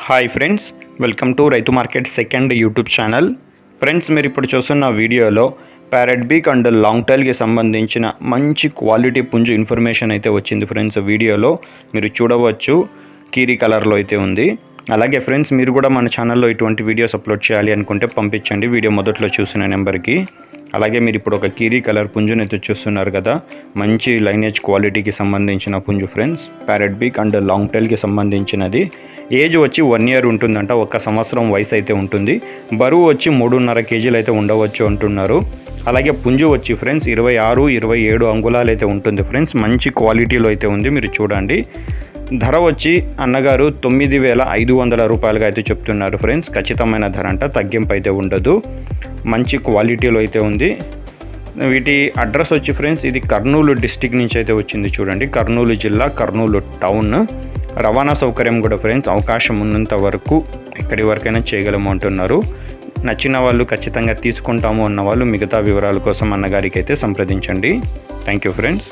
Hi friends, welcome to రైతు market second YouTube channel. Friends, మీరు ఇప్పుడు చూస్తున్న వీడియోలో ప్యారెట్ బీక్ అండ్ లాంగ్ టైల్కి సంబంధించిన మంచి క్వాలిటీ పుంజు ఇన్ఫర్మేషన్ అయితే వచ్చింది. ఫ్రెండ్స్, వీడియోలో మీరు చూడవచ్చు కీరీ కలర్లో అయితే ఉంది. అలాగే ఫ్రెండ్స్, మీరు కూడా మన ఛానల్లో ఇటువంటి వీడియోస్ అప్లోడ్ చేయాలి అనుకుంటే పంపించండి వీడియో మొదట్లో చూసిన నెంబర్కి. అలాగే మీరు ఇప్పుడు ఒక కీరీ కలర్ పుంజుని అయితే చూస్తున్నారు కదా, మంచి లైనేజ్ క్వాలిటీకి సంబంధించిన పుంజు ఫ్రెండ్స్. ప్యారెట్ బీక్ అండ్ లాంగ్ టైల్కి సంబంధించినది. ఏజ్ వచ్చి 1 year ఉంటుందంట, 1 సంవత్సరం వయసు అయితే ఉంటుంది. బరువు వచ్చి 3.5 kgs అయితే ఉండవచ్చు అంటున్నారు. అలాగే పుంజు వచ్చి ఫ్రెండ్స్ 26-27 అంగుళాలు అయితే ఉంటుంది ఫ్రెండ్స్. మంచి క్వాలిటీలో అయితే ఉంది, మీరు చూడండి. ధర వచ్చి అన్నగారు 9,500 రూపాయలుగా అయితే చెప్తున్నారు ఫ్రెండ్స్. ఖచ్చితమైన ధర అంట, తగ్గింపు అయితే ఉండదు. మంచి క్వాలిటీలో అయితే ఉంది. వీటి అడ్రస్ వచ్చి ఫ్రెండ్స్, ఇది కర్నూలు డిస్టిక్ నుంచి అయితే వచ్చింది. చూడండి, కర్నూలు జిల్లా, కర్నూలు టౌన్. రవాణా సౌకర్యం కూడా ఫ్రెండ్స్ అవకాశం ఉన్నంత వరకు ఎక్కడి వరకైనా చేయగలము అంటున్నారు. నచ్చిన వాళ్ళు ఖచ్చితంగా తీసుకుంటాము అన్న వాళ్ళు మిగతా వివరాల కోసం అన్నగారికి అయితే సంప్రదించండి. Thank you friends.